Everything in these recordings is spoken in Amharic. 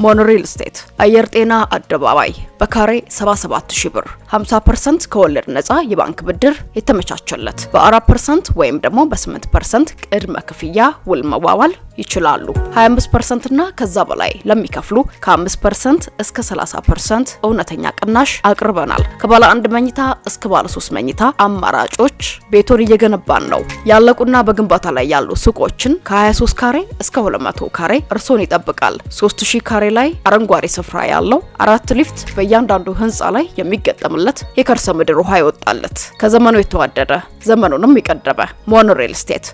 ሞኖሪል ስቴት አየር ጤና አደባባይ በካሬ 77000 ብር 50% ከወለድ ነፃ የባንክ ብድር የተመቻቸለት በ4% ወይም ደግሞ በ8% ቅድመ ክፍያ ውል መዋዋል ይችላሉ። 25% እና ከዛ በላይ ለሚከፍሉ ከ5% እስከ 30% እውነተኛ ቅናሽ አቅርበናል። ከባለ 1 መኝታ እስከ ባለ 3 መኝታ አማራጮች ቤቶን እየገነባን ነው። ያለቁና በግንባታ ላይ ያሉ ሱቆችን ከ23 ካሬ እስከ 200 ካሬ እርሶን ይጠብቃል። 3000 ካሬ ላይ አረንጓዴ ስፍራ ያለው 4 ሊፍት በእያንዳንዱ ህንፃ ላይ የሚገጠምለት የከርሰ ምድር ውሃ ይወጣለት ከዘመኑ የተዋደደ ዘመኑንም የቀደመ ሞኖሪል ስቴት።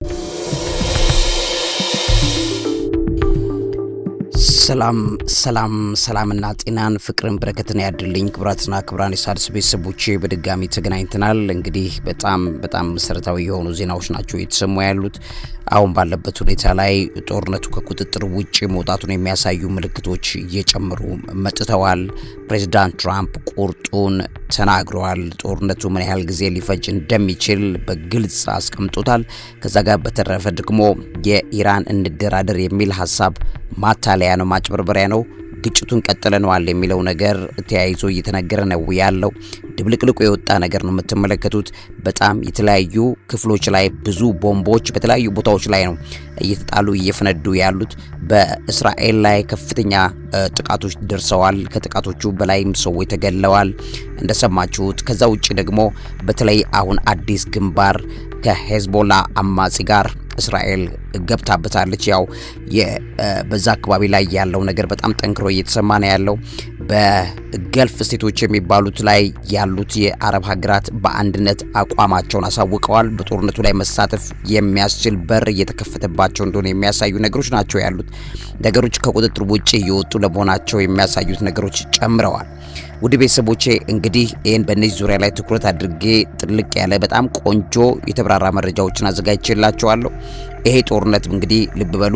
ሰላምና ጤናን ፍቅርን በረከትን ያድልኝ። ክብራትና ክብራን የሣድስ ቤተሰቦቼ በድጋሚ ተገናኝተናል። እንግዲህ በጣም መሰረታዊ የሆኑ ዜናዎች ናቸው የተሰሙ ያሉት። አሁን ባለበት ሁኔታ ላይ ጦርነቱ ከቁጥጥር ውጪ መውጣቱን የሚያሳዩ ምልክቶች እየጨመሩ መጥተዋል። ፕሬዚዳንት ትራምፕ ቁርጡን ተናግረዋል። ጦርነቱ ምን ያህል ጊዜ ሊፈጅ እንደሚችል በግልጽ አስቀምጦታል። ከዛ ጋር በተረፈ ደግሞ የኢራን እንደራደር የሚል ሀሳብ ማታለያ ነው፣ ማጭበርበሪያ ነው፣ ግጭቱን ቀጥለነዋል የሚለው ነገር ተያይዞ እየተነገረ ነው ያለው። ድብልቅልቁ የወጣ ነገር ነው የምትመለከቱት። በጣም የተለያዩ ክፍሎች ላይ ብዙ ቦምቦች በተለያዩ ቦታዎች ላይ ነው እየተጣሉ እየፈነዱ ያሉት። በእስራኤል ላይ ከፍተኛ ጥቃቶች ደርሰዋል። ከጥቃቶቹ በላይም ሰዎች ተገለዋል እንደሰማችሁት። ከዛ ውጪ ደግሞ በተለይ አሁን አዲስ ግንባር ከሄዝቦላ አማጺ ጋር እስራኤል ገብታበታለች። ያው በዛ አካባቢ ላይ ያለው ነገር በጣም ጠንክሮ እየተሰማ ነው ያለው። በገልፍ ስቴቶች የሚባሉት ላይ ያሉት የአረብ ሀገራት በአንድነት አቋማቸውን አሳውቀዋል። በጦርነቱ ላይ መሳተፍ የሚያስችል በር እየተከፈተባቸው እንደሆነ የሚያሳዩ ነገሮች ናቸው ያሉት። ነገሮች ከቁጥጥር ውጪ እየወጡ ለመሆናቸው የሚያሳዩት ነገሮች ጨምረዋል። ውድ ቤተሰቦቼ እንግዲህ ይህን በእነዚህ ዙሪያ ላይ ትኩረት አድርጌ ጥልቅ ያለ በጣም ቆንጆ የተብራራ መረጃዎችን አዘጋጅቼላችኋለሁ። ይሄ ጦርነት እንግዲህ ልብ በሉ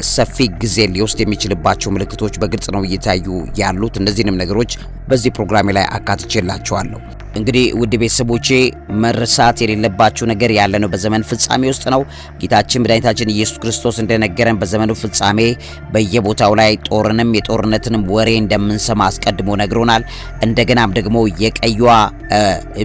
ሰፊ ጊዜ ሊወስድ የሚችልባቸው ምልክቶች በግልጽ ነው እየታዩ ያሉት። እነዚህንም ነገሮች በዚህ ፕሮግራም ላይ አካትቼላችኋለሁ። እንግዲህ ውድ ቤተሰቦቼ መርሳት የሌለባችሁ ነገር ያለ ነው በዘመን ፍጻሜ ውስጥ ነው። ጌታችን መድኃኒታችን ኢየሱስ ክርስቶስ እንደነገረን በዘመኑ ፍጻሜ በየቦታው ላይ ጦርንም የጦርነትንም ወሬ እንደምንሰማ አስቀድሞ ነግሮናል። እንደገናም ደግሞ የቀይዋ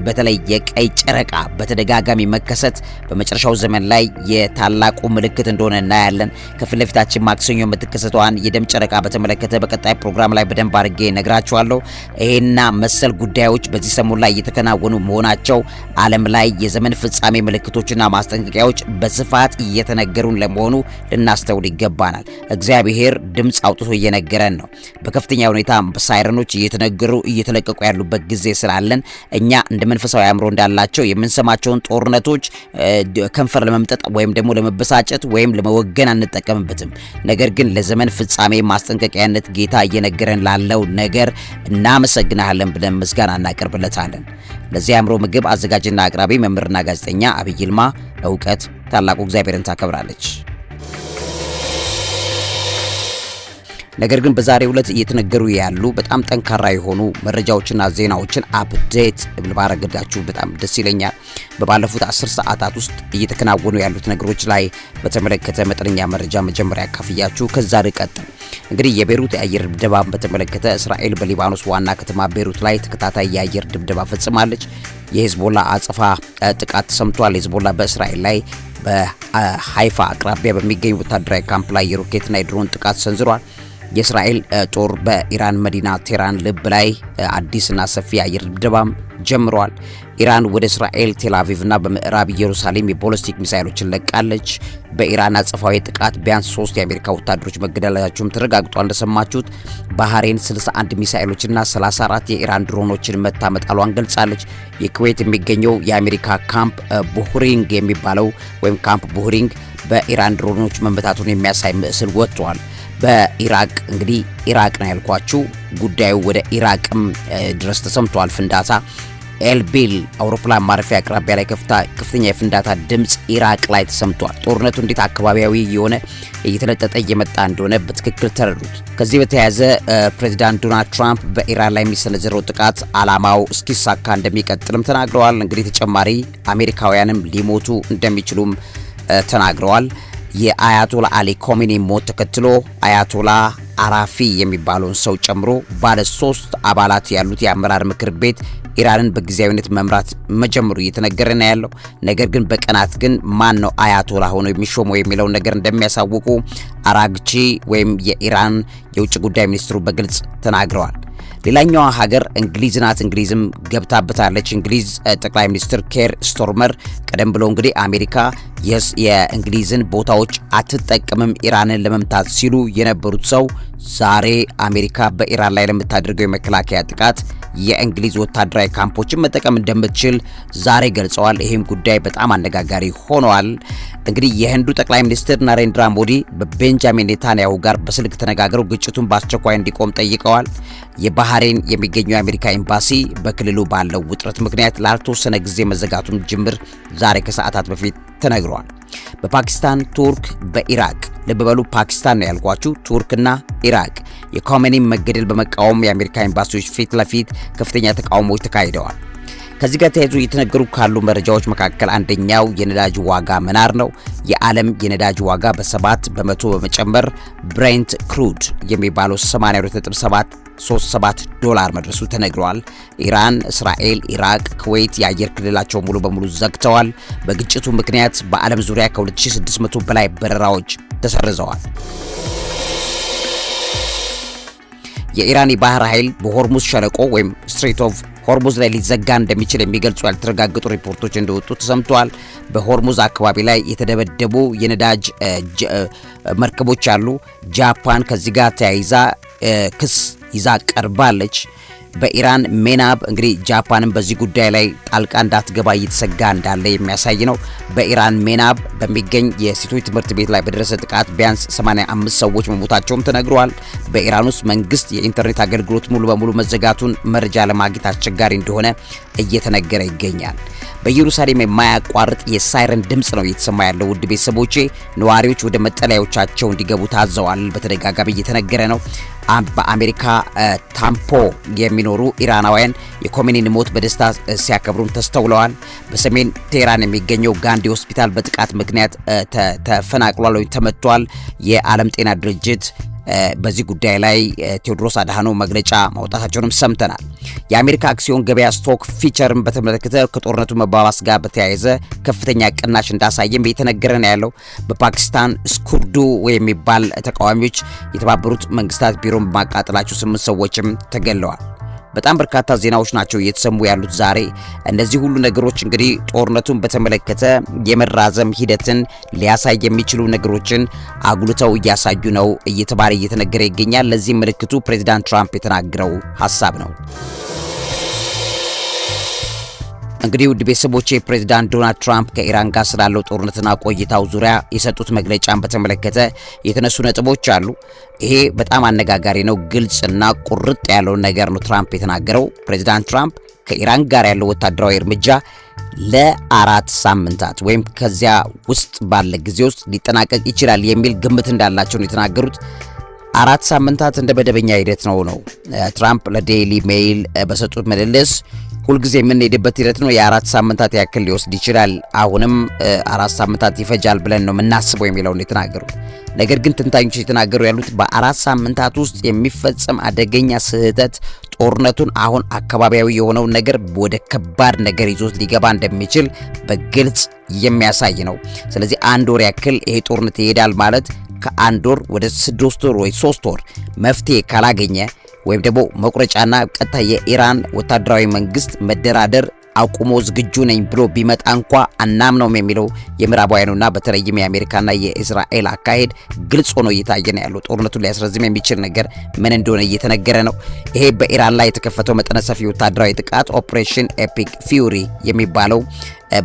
በተለይ የቀይ ጨረቃ በተደጋጋሚ መከሰት በመጨረሻው ዘመን ላይ የታላቁ ምልክት እንደሆነ እናያለን። ከፊት ለፊታችን ማክሰኞ የምትከሰተዋን የደም ጨረቃ በተመለከተ በቀጣይ ፕሮግራም ላይ በደንብ አድርጌ ነግራችኋለሁ። ይሄና መሰል ጉዳዮች በዚህ ሰሞን ላይ እየተከናወኑ መሆናቸው ዓለም ላይ የዘመን ፍጻሜ ምልክቶችና ማስጠንቀቂያዎች በስፋት እየተነገሩን ለመሆኑ ልናስተውል ይገባናል። እግዚአብሔር ድምጽ አውጥቶ እየነገረን ነው። በከፍተኛ ሁኔታ ሳይረኖች እየተነገሩ እየተለቀቁ ያሉበት ጊዜ ስላለን እኛ እንደ መንፈሳዊ አእምሮ እንዳላቸው የምንሰማቸውን ጦርነቶች ከንፈር ለመምጠጥ ወይም ደግሞ ለመበሳጨት ወይም ለመወገን አንጠቀምበትም። ነገር ግን ለዘመን ፍጻሜ ማስጠንቀቂያነት ጌታ እየነገረን ላለው ነገር እናመሰግናለን ብለን ምስጋና እናቀርብለታለን። ለዚህ አእምሮ ምግብ አዘጋጅና አቅራቢ መምህርና ጋዜጠኛ አብይ ይልማ። እውቀት ታላቁ እግዚአብሔርን ታከብራለች። ነገር ግን በዛሬው ዕለት እየተነገሩ ያሉ በጣም ጠንካራ የሆኑ መረጃዎችና ዜናዎችን አፕዴት ባረጋጋችሁ በጣም ደስ ይለኛል። በባለፉት 10 ሰዓታት ውስጥ እየተከናወኑ ያሉት ነገሮች ላይ በተመለከተ መጠነኛ መረጃ መጀመሪያ ካፍያችሁ ከዛ ልቀጥል። እንግዲህ የቤሩት የአየር ድብደባን በተመለከተ እስራኤል በሊባኖስ ዋና ከተማ ቤሩት ላይ ተከታታይ የአየር ድብደባ ፈጽማለች። የሂዝቦላ አጸፋ ጥቃት ተሰምቷል። ሂዝቦላ በእስራኤል ላይ በሃይፋ አቅራቢያ በሚገኝ ወታደራዊ ካምፕ ላይ የሮኬትና የድሮን ጥቃት ሰንዝሯል። የእስራኤል ጦር በኢራን መዲና ቴህራን ልብ ላይ አዲስና ሰፊ የአየር ድብደባም ጀምሯል። ኢራን ወደ እስራኤል ቴል አቪቭና በምዕራብ ኢየሩሳሌም የቦሊስቲክ ሚሳኤሎችን ለቃለች። በኢራን አጸፋዊ ጥቃት ቢያንስ 3 የአሜሪካ ወታደሮች መገደላቸውም ተረጋግጧል። እንደሰማችሁት ባህሬን 61 ሚሳኤሎችና 34 የኢራን ድሮኖችን መታመጣሏን ገልጻለች። የኩዌት የሚገኘው የአሜሪካ ካምፕ ቡህሪንግ የሚባለው ወይም ካምፕ ቡህሪንግ በኢራን ድሮኖች መመታቱን የሚያሳይ ምስል ወጥቷል። በኢራቅ እንግዲህ ኢራቅ ነው ያልኳችሁ ጉዳዩ ወደ ኢራቅም ድረስ ተሰምቷል። ፍንዳታ ኤልቢል አውሮፕላን ማረፊያ አቅራቢያ ላይ ከፍተኛ የፍንዳታ ድምጽ ኢራቅ ላይ ተሰምቷል። ጦርነቱ እንዴት አካባቢያዊ የሆነ እየተለጠጠ እየመጣ እንደሆነ በትክክል ተረዱት። ከዚህ በተያያዘ ፕሬዚዳንት ዶናልድ ትራምፕ በኢራን ላይ የሚሰነዘረው ጥቃት ዓላማው እስኪሳካ እንደሚቀጥልም ተናግረዋል። እንግዲህ ተጨማሪ አሜሪካውያንም ሊሞቱ እንደሚችሉም ተናግረዋል። የአያቶላ አሊ ኮሚኒ ሞት ተከትሎ አያቶላ አራፊ የሚባለውን ሰው ጨምሮ ባለ 3 አባላት ያሉት የአመራር ምክር ቤት ኢራንን በጊዜያዊነት መምራት መጀመሩ እየተነገረ ነው ያለው። ነገር ግን በቀናት ግን ማን ነው አያቶላ ሆኖ የሚሾመው የሚለው ነገር እንደሚያሳውቁ አራግቺ ወይም የኢራን የውጭ ጉዳይ ሚኒስትሩ በግልጽ ተናግረዋል። ሌላኛዋ ሀገር እንግሊዝ ናት። እንግሊዝም ገብታበታለች። እንግሊዝ ጠቅላይ ሚኒስትር ኬር ስቶርመር ቀደም ብሎ እንግዲህ አሜሪካ የእንግሊዝን ቦታዎች አትጠቀምም ኢራንን ለመምታት ሲሉ የነበሩት ሰው ዛሬ አሜሪካ በኢራን ላይ ለምታደርገው የመከላከያ ጥቃት የእንግሊዝ ወታደራዊ ካምፖችን መጠቀም እንደምትችል ዛሬ ገልጸዋል። ይህም ጉዳይ በጣም አነጋጋሪ ሆኗል። እንግዲህ የህንዱ ጠቅላይ ሚኒስትር ናሬንድራ ሞዲ በቤንጃሚን ኔታንያሁ ጋር በስልክ ተነጋግረው ግጭቱን በአስቸኳይ እንዲቆም ጠይቀዋል። የባህሬን የሚገኘው የአሜሪካ ኤምባሲ በክልሉ ባለው ውጥረት ምክንያት ላልተወሰነ ጊዜ መዘጋቱን ጅምር ዛሬ ከሰዓታት በፊት ተነግሯል። በፓኪስታን፣ ቱርክ፣ በኢራቅ ልብ በሉ ፓኪስታን ነው ያልኳችሁ፣ ቱርክና ኢራቅ የኮሜኒ መገደል በመቃወም የአሜሪካ ኤምባሲዎች ፊት ለፊት ከፍተኛ ተቃውሞዎች ተካሂደዋል። ከዚህ ጋር ተያይዞ እየተነገሩ ካሉ መረጃዎች መካከል አንደኛው የነዳጅ ዋጋ መናር ነው። የዓለም የነዳጅ ዋጋ በ7 በመቶ በመጨመር ብሬንት ክሩድ የሚባለው 82.737 ዶላር መድረሱ ተነግሯል። ኢራን፣ እስራኤል፣ ኢራቅ፣ ኩዌት የአየር ክልላቸው ሙሉ በሙሉ ዘግተዋል። በግጭቱ ምክንያት በዓለም ዙሪያ ከ2600 በላይ በረራዎች ተሰርዘዋል። የኢራን የባህር ኃይል በሆርሙዝ ሸለቆ ወይም ስትሬት ኦፍ ሆርሙዝ ላይ ሊዘጋ እንደሚችል የሚገልጹ ያልተረጋገጡ ሪፖርቶች እንደወጡ ተሰምተዋል። በሆርሙዝ አካባቢ ላይ የተደበደቡ የነዳጅ መርከቦች አሉ። ጃፓን ከዚህ ጋር ተያይዛ ክስ ይዛ ቀርባለች። በኢራን ሜናብ እንግዲህ ጃፓንን በዚህ ጉዳይ ላይ ጣልቃ እንዳትገባ እየተሰጋ እንዳለ የሚያሳይ ነው። በኢራን ሜናብ በሚገኝ የሴቶች ትምህርት ቤት ላይ በደረሰ ጥቃት ቢያንስ 85 ሰዎች መሞታቸውም ተነግሯል። በኢራን ውስጥ መንግስት የኢንተርኔት አገልግሎት ሙሉ በሙሉ መዘጋቱን መረጃ ለማግኘት አስቸጋሪ እንደሆነ እየተነገረ ይገኛል። በኢየሩሳሌም የማያቋርጥ የሳይረን ድምጽ ነው እየተሰማ ያለው። ውድ ቤተሰቦቼ ነዋሪዎች ወደ መጠለያዎቻቸው እንዲገቡ ታዘዋል። በተደጋጋሚ እየተነገረ ነው። በአሜሪካ ታምፖ የሚኖሩ ኢራናውያን የኮሜኒን ሞት በደስታ ሲያከብሩም ተስተውለዋል። በሰሜን ቴህራን የሚገኘው ጋንዲ ሆስፒታል በጥቃት ምክንያት ተፈናቅሏል ወይም ተመቷል። የዓለም ጤና ድርጅት በዚህ ጉዳይ ላይ ቴዎድሮስ አድሃኖም መግለጫ ማውጣታቸውንም ሰምተናል። የአሜሪካ አክሲዮን ገበያ ስቶክ ፊቸርን በተመለከተ ከጦርነቱ መባባስ ጋር በተያያዘ ከፍተኛ ቅናሽ እንዳሳየም እየተነገረ ነው ያለው። በፓኪስታን ስኩርዱ የሚባል ተቃዋሚዎች የተባበሩት መንግስታት ቢሮን በማቃጠላቸው 8 ሰዎችም ተገለዋል። በጣም በርካታ ዜናዎች ናቸው እየተሰሙ ያሉት ዛሬ። እነዚህ ሁሉ ነገሮች እንግዲህ ጦርነቱን በተመለከተ የመራዘም ሂደትን ሊያሳይ የሚችሉ ነገሮችን አጉልተው እያሳዩ ነው እየተባለ እየተነገረ ይገኛል። ለዚህ ምልክቱ ፕሬዚዳንት ትራምፕ የተናገረው ሐሳብ ነው። እንግዲህ ውድ ቤተሰቦቼ ፕሬዚዳንት ዶናልድ ትራምፕ ከኢራን ጋር ስላለው ጦርነትና ቆይታው ዙሪያ የሰጡት መግለጫን በተመለከተ የተነሱ ነጥቦች አሉ። ይሄ በጣም አነጋጋሪ ነው። ግልጽና ቁርጥ ያለው ነገር ነው ትራምፕ የተናገረው። ፕሬዚዳንት ትራምፕ ከኢራን ጋር ያለው ወታደራዊ እርምጃ ለ4 ሳምንታት ወይም ከዚያ ውስጥ ባለ ጊዜ ውስጥ ሊጠናቀቅ ይችላል የሚል ግምት እንዳላቸው ነው የተናገሩት። 4 ሳምንታት እንደ መደበኛ ሂደት ነው ትራምፕ ለዴይሊ ሜይል በሰጡት ምልልስ ሁልጊዜ የምንሄድበት ሂደት ነው። የ4 ሳምንታት ያክል ሊወስድ ይችላል። አሁንም 4 ሳምንታት ይፈጃል ብለን ነው የምናስበው የሚለው ነው የተናገሩት። ነገር ግን ትንታኞች የተናገሩ ያሉት በ4 ሳምንታት ውስጥ የሚፈጸም አደገኛ ስህተት ጦርነቱን አሁን አካባቢያዊ የሆነው ነገር ወደ ከባድ ነገር ይዞት ሊገባ እንደሚችል በግልጽ የሚያሳይ ነው። ስለዚህ 1 ወር ያክል ይሄ ጦርነት ይሄዳል ማለት ከ1 ወር ወደ 6 ወር ወይ 3 ወር መፍትሄ ካላገኘ ወይም ደግሞ መቁረጫና ቀጥታ የኢራን ወታደራዊ መንግስት መደራደር አቁሞ ዝግጁ ነኝ ብሎ ቢመጣ እንኳ አናምነውም የሚለው የምዕራባውያኑና በተለይም የአሜሪካና የእስራኤል አካሄድ ግልጽ ሆኖ እየታየ ነው ያለው። ጦርነቱን ሊያስረዝም የሚችል ነገር ምን እንደሆነ እየተነገረ ነው። ይሄ በኢራን ላይ የተከፈተው መጠነ ሰፊ ወታደራዊ ጥቃት ኦፕሬሽን ኤፒክ ፊውሪ የሚባለው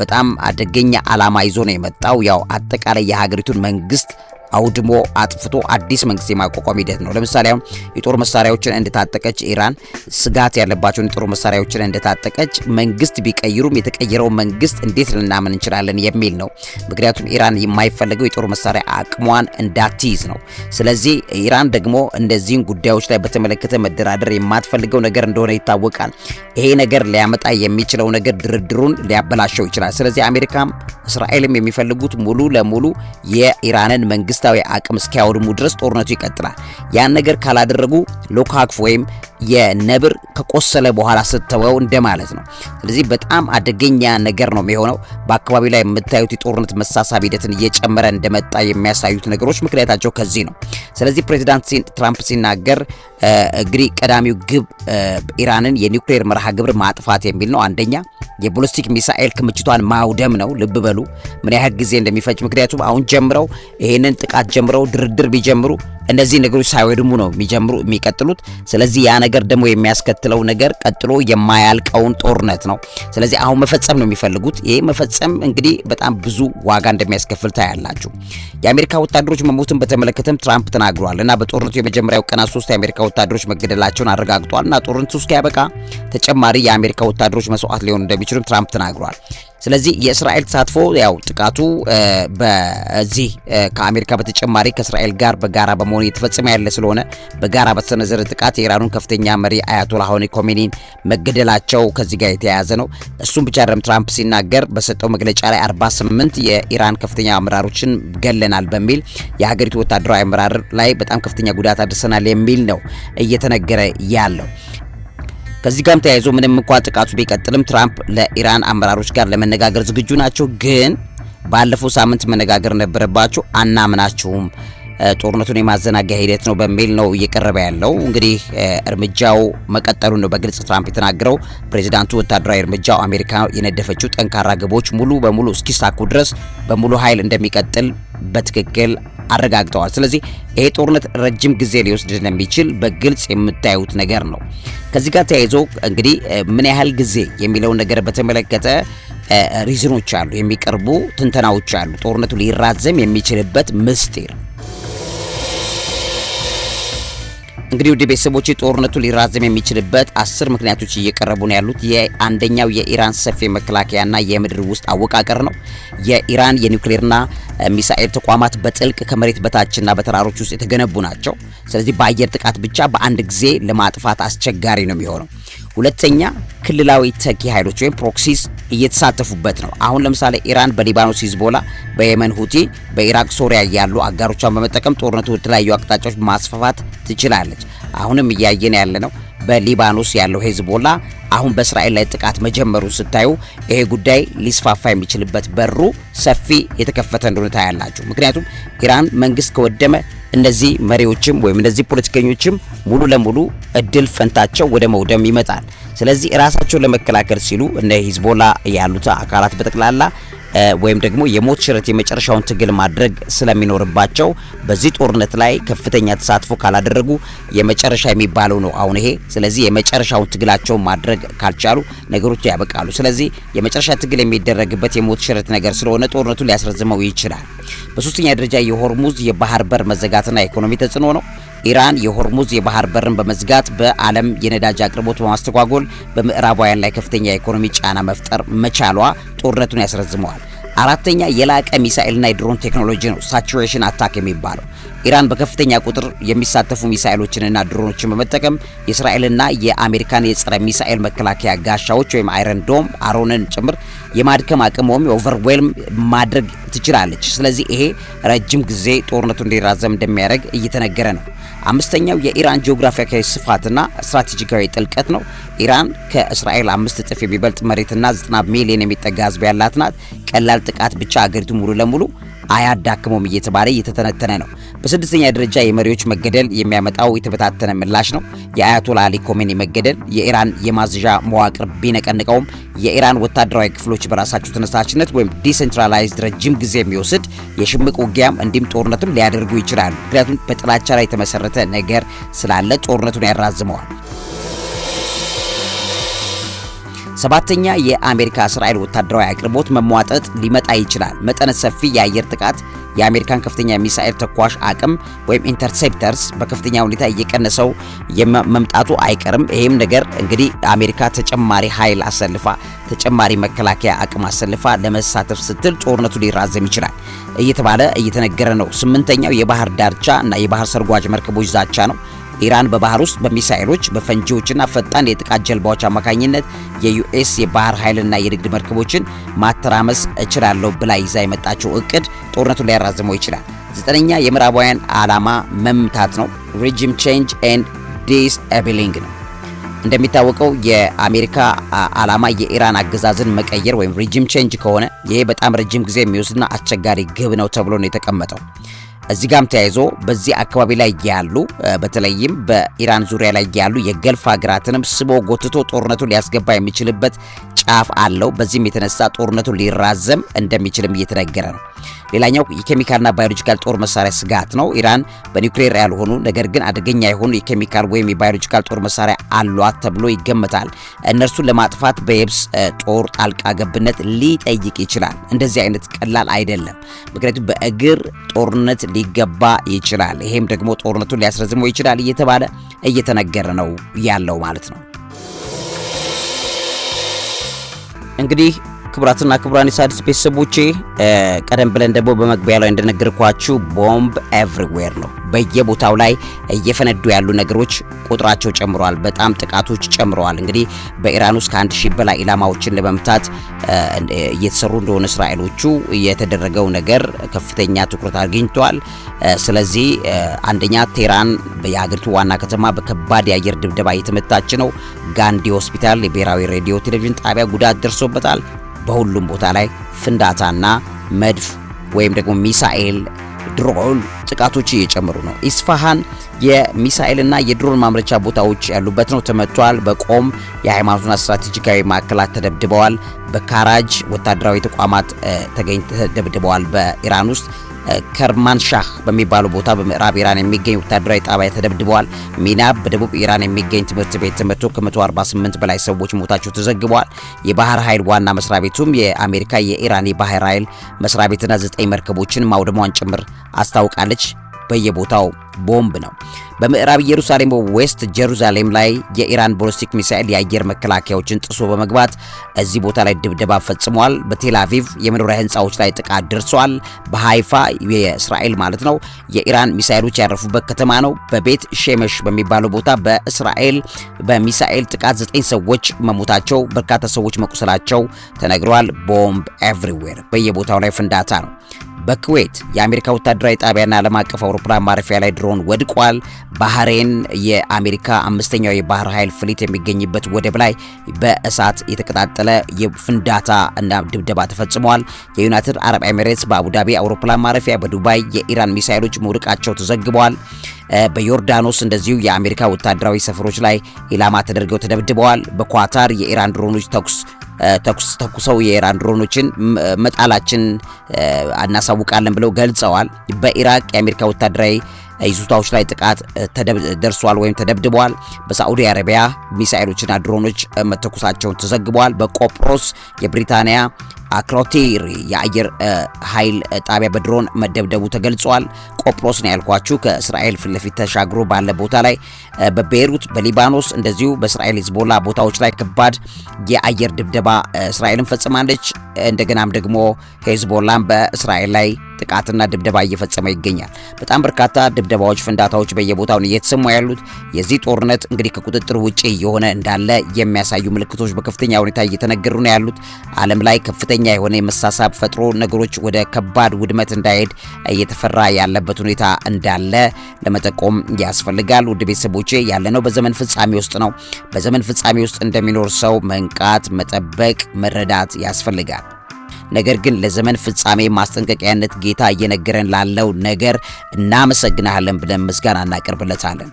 በጣም አደገኛ ዓላማ ይዞ ነው የመጣው። ያው አጠቃላይ የሀገሪቱን መንግስት አውድሞ አጥፍቶ አዲስ መንግስት የማቋቋም ሂደት ነው። ለምሳሌ አሁን የጦር መሳሪያዎችን እንደታጠቀች ኢራን ስጋት ያለባቸውን የጦር መሳሪያዎችን እንደታጠቀች መንግስት ቢቀይሩም የተቀየረው መንግስት እንዴት ልናምን እንችላለን የሚል ነው። ምክንያቱም ኢራን የማይፈልገው የጦር መሳሪያ አቅሟን እንዳትይዝ ነው። ስለዚህ ኢራን ደግሞ እንደዚህን ጉዳዮች ላይ በተመለከተ መደራደር የማትፈልገው ነገር እንደሆነ ይታወቃል። ይሄ ነገር ሊያመጣ የሚችለው ነገር ድርድሩን ሊያበላሸው ይችላል። ስለዚህ አሜሪካም እስራኤልም የሚፈልጉት ሙሉ ለሙሉ የኢራንን መንግስታዊ አቅም እስኪያወድሙ ድረስ ጦርነቱ ይቀጥላል። ያን ነገር ካላደረጉ ሎካክፍ ወይም የነብር ከቆሰለ በኋላ ስተወው እንደማለት ነው። ስለዚህ በጣም አደገኛ ነገር ነው የሚሆነው። በአካባቢው ላይ የምታዩት የጦርነት መሳሳብ ሂደትን እየጨመረ እንደመጣ የሚያሳዩት ነገሮች ምክንያታቸው ከዚህ ነው። ስለዚህ ፕሬዚዳንት ትራምፕ ሲናገር እንግዲህ ቀዳሚው ግብ ኢራንን የኒውክሌር መርሃ ግብር ማጥፋት የሚል ነው። አንደኛ የቦሊስቲክ ሚሳኤል ክምችቷን ማውደም ነው። ልብ በሉ ምን ያህል ጊዜ እንደሚፈጅ። ምክንያቱም አሁን ጀምረው ይሄንን ጥቃት ጀምረው ድርድር ቢጀምሩ እነዚህ ነገሮች ሳይወድሙ ነው የሚቀጥሉት። ስለዚህ ያ ነገር ደግሞ የሚያስከትለው ነገር ቀጥሎ የማያልቀውን ጦርነት ነው። ስለዚህ አሁን መፈጸም ነው የሚፈልጉት። ይሄ መፈጸም እንግዲህ በጣም ብዙ ዋጋ እንደሚያስከፍል ታያላችሁ። የአሜሪካ ወታደሮች መሞትን በተመለከተም ትራምፕ ተናግሯል እና በጦርነቱ የመጀመሪያው ቀናት 3 የአሜሪካ ወታደሮች መገደላቸውን አረጋግጧል እና ጦርነቱ እስኪያበቃ ተጨማሪ የአሜሪካ ወታደሮች መስዋዕት ሊሆኑ እንደሚችሉም ትራምፕ ተናግሯል። ስለዚህ የእስራኤል ተሳትፎ ያው ጥቃቱ በዚህ ከአሜሪካ በተጨማሪ ከእስራኤል ጋር በጋራ በመሆን የተፈጸመ ያለ ስለሆነ በጋራ በተሰነዘረ ጥቃት የኢራኑን ከፍተኛ መሪ አያቶላ ኻሜኒን መገደላቸው ከዚህ ጋር የተያያዘ ነው። እሱም ብቻ አይደለም። ትራምፕ ሲናገር በሰጠው መግለጫ ላይ 48 የኢራን ከፍተኛ አመራሮችን ገለናል በሚል የሀገሪቱ ወታደራዊ አመራር ላይ በጣም ከፍተኛ ጉዳት አድርሰናል የሚል ነው እየተነገረ ያለው። ከዚህ ጋርም ተያይዞ ምንም እንኳን ጥቃቱ ቢቀጥልም ትራምፕ ለኢራን አመራሮች ጋር ለመነጋገር ዝግጁ ናቸው። ግን ባለፈው ሳምንት መነጋገር ነበረባቸው፣ አናምናቸውም፣ ጦርነቱን የማዘናጊያ ሂደት ነው በሚል ነው እየቀረበ ያለው። እንግዲህ እርምጃው መቀጠሉን ነው በግልጽ ትራምፕ የተናገረው። ፕሬዚዳንቱ ወታደራዊ እርምጃው አሜሪካ የነደፈችው ጠንካራ ግቦች ሙሉ በሙሉ እስኪሳኩ ድረስ በሙሉ ኃይል እንደሚቀጥል በትክክል አረጋግጠዋል። ስለዚህ ይሄ ጦርነት ረጅም ጊዜ ሊወስድ እንደሚችል በግልጽ የምታዩት ነገር ነው። ከዚህ ጋር ተያይዞ እንግዲህ ምን ያህል ጊዜ የሚለውን ነገር በተመለከተ ሪዝኖች አሉ፣ የሚቀርቡ ትንተናዎች አሉ። ጦርነቱ ሊራዘም የሚችልበት ምስጢር እንግዲህ ውድ ቤተሰቦች ጦርነቱ ሊራዘም የሚችልበት 10 ምክንያቶች እየቀረቡ ነው ያሉት። የአንደኛው የኢራን ሰፊ መከላከያና የምድር ውስጥ አወቃቀር ነው። የኢራን የኒውክሌርና ሚሳኤል ተቋማት በጥልቅ ከመሬት በታችና በተራሮች ውስጥ የተገነቡ ናቸው። ስለዚህ በአየር ጥቃት ብቻ በአንድ ጊዜ ለማጥፋት አስቸጋሪ ነው የሚሆነው። ሁለተኛ ክልላዊ ተኪ ኃይሎች ወይም ፕሮክሲስ እየተሳተፉበት ነው። አሁን ለምሳሌ ኢራን በሊባኖስ ሂዝቦላ፣ በየመን ሁቲ፣ በኢራቅ ሶሪያ ያሉ አጋሮቿን በመጠቀም ጦርነቱ የተለያዩ አቅጣጫዎች ማስፋፋት ትችላለች። አሁንም እያየን ያለ ነው። በሊባኖስ ያለው ሂዝቦላ አሁን በእስራኤል ላይ ጥቃት መጀመሩ ስታዩ ይሄ ጉዳይ ሊስፋፋ የሚችልበት በሩ ሰፊ የተከፈተ እንደሆነ ታያላችሁ። ምክንያቱም ኢራን መንግስት ከወደመ እነዚህ መሪዎችም ወይም እነዚህ ፖለቲከኞችም ሙሉ ለሙሉ እድል ፈንታቸው ወደ መውደም ይመጣል። ስለዚህ ራሳቸውን ለመከላከል ሲሉ እነ ሂዝቦላ ያሉት አካላት በጠቅላላ ወይም ደግሞ የሞት ሽረት የመጨረሻውን ትግል ማድረግ ስለሚኖርባቸው በዚህ ጦርነት ላይ ከፍተኛ ተሳትፎ ካላደረጉ የመጨረሻ የሚባለው ነው አሁን ይሄ። ስለዚህ የመጨረሻውን ትግላቸውን ማድረግ ካልቻሉ ነገሮች ያበቃሉ። ስለዚህ የመጨረሻ ትግል የሚደረግበት የሞት ሽረት ነገር ስለሆነ ጦርነቱን ሊያስረዝመው ይችላል። በሶስተኛ ደረጃ የሆርሙዝ የባህር በር መዘጋትና ኢኮኖሚ ተጽዕኖ ነው። ኢራን የሆርሙዝ የባህር በርን በመዝጋት በዓለም የነዳጅ አቅርቦት በማስተጓጎል በምዕራባውያን ላይ ከፍተኛ የኢኮኖሚ ጫና መፍጠር መቻሏ ጦርነቱን ያስረዝመዋል። አራተኛ የላቀ ሚሳኤልና የድሮን ቴክኖሎጂ ነው፣ ሳቹሬሽን አታክ የሚባለው። ኢራን በከፍተኛ ቁጥር የሚሳተፉ ሚሳኤሎችንና ድሮኖችን በመጠቀም የእስራኤልና የአሜሪካን የጸረ ሚሳኤል መከላከያ ጋሻዎች ወይም አይረን ዶም አሮንን ጭምር የማድከም አቅም ወይም ኦቨርዌልም ማድረግ ትችላለች። ስለዚህ ይሄ ረጅም ጊዜ ጦርነቱ እንዲራዘም እንደሚያደርግ እየተነገረ ነው። አምስተኛው የኢራን ጂኦግራፊያዊ ስፋትና ስትራቴጂካዊ ጥልቀት ነው። ኢራን ከእስራኤል 5 እጥፍ የሚበልጥ መሬትና 90 ሚሊዮን የሚጠጋ ሕዝብ ያላት ናት። ቀላል ጥቃት ብቻ አገሪቱ ሙሉ ለሙሉ አያዳክመውም እየተባለ እየተተነተነ ነው። በስድስተኛ ደረጃ የመሪዎች መገደል የሚያመጣው የተበታተነ ምላሽ ነው። የአያቶላ አሊ ኮሜኒ መገደል የኢራን የማዘዣ መዋቅር ቢነቀንቀውም የኢራን ወታደራዊ ክፍሎች በራሳቸው ተነሳሽነት ወይም ዲሴንትራላይዝድ ረጅም ጊዜ የሚወስድ የሽምቅ ውጊያም እንዲሁም ጦርነትም ሊያደርጉ ይችላሉ። ምክንያቱም በጥላቻ ላይ የተመሰረተ ነገር ስላለ ጦርነቱን ያራዝመዋል። 7ኛ የአሜሪካ እስራኤል ወታደራዊ አቅርቦት መሟጠጥ ሊመጣ ይችላል። መጠነ ሰፊ የአየር ጥቃት የአሜሪካን ከፍተኛ ሚሳኤል ተኳሽ አቅም ወይም ኢንተርሴፕተርስ በከፍተኛ ሁኔታ እየቀነሰው መምጣቱ አይቀርም። ይሄም ነገር እንግዲህ አሜሪካ ተጨማሪ ኃይል አሰልፋ ተጨማሪ መከላከያ አቅም አሰልፋ ለመሳተፍ ስትል ጦርነቱ ሊራዘም ይችላል እየተባለ እየተነገረ ነው። 8ኛው የባህር ዳርቻ እና የባህር ሰርጓጅ መርከቦች ዛቻ ነው። ኢራን በባህር ውስጥ በሚሳኤሎች በፈንጂዎችና ፈጣን የጥቃት ጀልባዎች አማካኝነት የዩኤስ የባህር ኃይልና የንግድ መርከቦችን ማተራመስ እችላለሁ ብላ ይዛ የመጣችው እቅድ ጦርነቱን ሊያራዝመው ይችላል። 9ኛ የምዕራባውያን ዓላማ መምታት ነው። ሬጂም ቼንጅ ኤንድ ዲስኤብሊንግ ነው። እንደሚታወቀው የአሜሪካ ዓላማ የኢራን አገዛዝን መቀየር ወይም ሬጂም ቼንጅ ከሆነ ይሄ በጣም ረጅም ጊዜ የሚወስድና አስቸጋሪ ግብ ነው ተብሎ ነው የተቀመጠው። እዚህ ጋም ተያይዞ በዚህ አካባቢ ላይ ያሉ በተለይም በኢራን ዙሪያ ላይ ያሉ የገልፍ ሀገራትንም ስቦ ጎትቶ ጦርነቱን ሊያስገባ የሚችልበት ጫፍ አለው። በዚህም የተነሳ ጦርነቱ ሊራዘም እንደሚችልም እየተነገረ ነው። ሌላኛው የኬሚካልና ባዮሎጂካል ጦር መሳሪያ ስጋት ነው። ኢራን በኒውክሌር ያልሆኑ ነገር ግን አደገኛ የሆኑ የኬሚካል ወይም የባዮሎጂካል ጦር መሳሪያ አሏት ተብሎ ይገመታል። እነርሱን ለማጥፋት በየብስ ጦር ጣልቃ ገብነት ሊጠይቅ ይችላል። እንደዚህ አይነት ቀላል አይደለም። ምክንያቱም በእግር ጦርነት ሊገባ ይችላል። ይሄም ደግሞ ጦርነቱን ሊያስረዝመው ይችላል እየተባለ እየተነገረ ነው ያለው ማለት ነው። እንግዲህ ክቡራትና ክቡራን የሣድስ ቤተሰቦቼ ቀደም ብለን ደግሞ በመግቢያ ላይ እንደነገርኳችሁ ቦምብ ኤቭሪዌር ነው። በየቦታው ላይ እየፈነዱ ያሉ ነገሮች ቁጥራቸው ጨምሯል። በጣም ጥቃቶች ጨምረዋል። እንግዲህ በኢራን ውስጥ ከ1000 በላይ ኢላማዎችን ለመምታት እየተሰሩ እንደሆነ እስራኤሎቹ የተደረገው ነገር ከፍተኛ ትኩረት አግኝቷል። ስለዚህ አንደኛ ቴህራን የሀገሪቱ ዋና ከተማ በከባድ የአየር ድብደባ እየተመታች ነው። ጋንዲ ሆስፒታል የብሔራዊ ሬዲዮ ቴሌቪዥን ጣቢያ ጉዳት ደርሶበታል። በሁሉም ቦታ ላይ ፍንዳታና መድፍ ወይም ደግሞ ሚሳኤል ድሮን ጥቃቶች እየጨመሩ ነው። ኢስፋሃን የሚሳኤልና የድሮን ማምረቻ ቦታዎች ያሉበት ነው፣ ተመቷል። በቆም የሃይማኖትና ስትራቴጂካዊ ማዕከላት ተደብድበዋል። በካራጅ ወታደራዊ ተቋማት ተደብድበዋል። በኢራን ውስጥ ከርማንሻህ በሚባለው ቦታ በምዕራብ ኢራን የሚገኝ ወታደራዊ ጣቢያ ተደብድበዋል። ሚናብ በደቡብ ኢራን የሚገኝ ትምህርት ቤት ተመቶ ከ148 በላይ ሰዎች ሞታቸው ተዘግበዋል። የባህር ኃይል ዋና መስሪያ ቤቱም የአሜሪካ የኢራን የባህር ኃይል መስሪያ ቤትና 9 መርከቦችን ማውደሟን ጭምር አስታውቃለች። በየቦታው ቦምብ ነው። በምዕራብ ኢየሩሳሌም ዌስት ጀሩሳሌም ላይ የኢራን ቦሊስቲክ ሚሳኤል የአየር መከላከያዎችን ጥሶ በመግባት እዚህ ቦታ ላይ ድብደባ ፈጽሟል። በቴል አቪቭ የመኖሪያ ህንፃዎች ላይ ጥቃት ደርሷል። በሃይፋ የእስራኤል ማለት ነው የኢራን ሚሳኤሎች ያረፉበት ከተማ ነው። በቤት ሼመሽ በሚባለው ቦታ በእስራኤል በሚሳኤል ጥቃት 9 ሰዎች መሞታቸው፣ በርካታ ሰዎች መቁሰላቸው ተነግሯል። ቦምብ ኤቭሪዌር በየቦታው ላይ ፍንዳታ ነው። በኩዌት የአሜሪካ ወታደራዊ ጣቢያና ዓለም አቀፍ አውሮፕላን ማረፊያ ላይ ድሮን ወድቋል። ባህሬን የአሜሪካ 5ኛው የባህር ኃይል ፍሊት የሚገኝበት ወደብ ላይ በእሳት የተቀጣጠለ የፍንዳታ እና ድብደባ ተፈጽሟል። የዩናይትድ አረብ ኤሚሬትስ በአቡዳቢ አውሮፕላን ማረፊያ፣ በዱባይ የኢራን ሚሳኤሎች መውደቃቸው ተዘግበዋል። በዮርዳኖስ እንደዚሁ የአሜሪካ ወታደራዊ ሰፈሮች ላይ ኢላማ ተደርገው ተደብድበዋል። በኳታር የኢራን ድሮኖች ተኩሰው የኢራን ድሮኖችን መጣላችን እናሳውቃለን ብለው ገልጸዋል። በኢራቅ የአሜሪካ ወታደራዊ ይዞታዎች ላይ ጥቃት ደርሷል ወይም ተደብድበዋል። በሳዑዲ አረቢያ ሚሳኤሎችና ድሮኖች መተኩሳቸውን ተዘግበዋል። በቆጵሮስ የብሪታንያ አክሮቴሪ የአየር ኃይል ጣቢያ በድሮን መደብደቡ ተገልጿል። ቆጵሮስ ነው ያልኳችሁ ከእስራኤል ፊት ለፊት ተሻግሮ ባለ ቦታ ላይ። በቤይሩት በሊባኖስ እንደዚሁ በእስራኤል ሂዝቦላ ቦታዎች ላይ ከባድ የአየር ድብደባ እስራኤልን ፈጽማለች። እንደገናም ደግሞ ሂዝቦላም በእስራኤል ላይ ጥቃትና ድብደባ እየፈጸመ ይገኛል። በጣም በርካታ ድብደባዎች፣ ፍንዳታዎች በየቦታው እየተሰሙ ያሉት የዚህ ጦርነት እንግዲህ ከቁጥጥር ውጪ የሆነ እንዳለ የሚያሳዩ ምልክቶች በከፍተኛ ሁኔታ እየተነገሩ ነው ያሉት። ዓለም ላይ ከፍተኛ የሆነ የመሳሳብ ፈጥሮ ነገሮች ወደ ከባድ ውድመት እንዳይሄድ እየተፈራ ያለበት ሁኔታ እንዳለ ለመጠቆም ያስፈልጋል። ውድ ቤተሰቦቼ ያለነው በዘመን ፍጻሜ ውስጥ ነው። በዘመን ፍጻሜ ውስጥ እንደሚኖር ሰው መንቃት፣ መጠበቅ፣ መረዳት ያስፈልጋል። ነገር ግን ለዘመን ፍጻሜ ማስጠንቀቂያነት ጌታ እየነገረን ላለው ነገር እናመሰግናለን ብለን ምስጋና እናቀርብለታለን።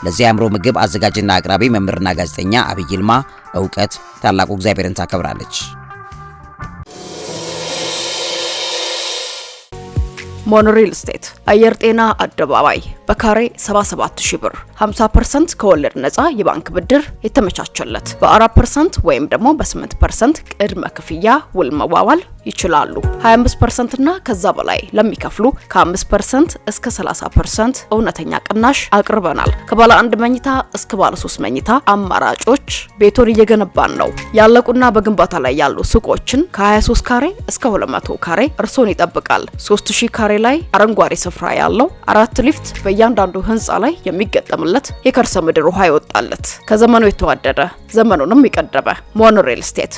ለዚህ አእምሮ ምግብ አዘጋጅና አቅራቢ መምህርና ጋዜጠኛ አብይ ይልማ። እውቀት ታላቁ እግዚአብሔርን ታከብራለች። ሞኖሪል ስቴት አየር ጤና አደባባይ በካሬ 77000 ብር 50% ከወለድ ነፃ የባንክ ብድር የተመቻቸለት፣ በ4% ወይም ደግሞ በ8% ቅድመ ክፍያ ውል መዋዋል ይችላሉ። 25% እና ከዛ በላይ ለሚከፍሉ ከ5% እስከ 30% እውነተኛ ቅናሽ አቅርበናል። ከባለ 1 መኝታ እስከ ባለ 3 መኝታ አማራጮች ቤቶን እየገነባን ነው። ያለቁና በግንባታ ላይ ያሉ ሱቆችን ከ23 ካሬ እስከ 200 ካሬ እርሶን ይጠብቃል። 3000 ካሬ ላይ አረንጓዴ ስፍራ ያለው 4 ሊፍት በእያንዳንዱ ህንፃ ላይ የሚገጠምለት የከርሰ ምድር ውሃ ይወጣለት። ከዘመኑ የተዋደደ ዘመኑንም የቀደመ ሞኖ ሪል ስቴት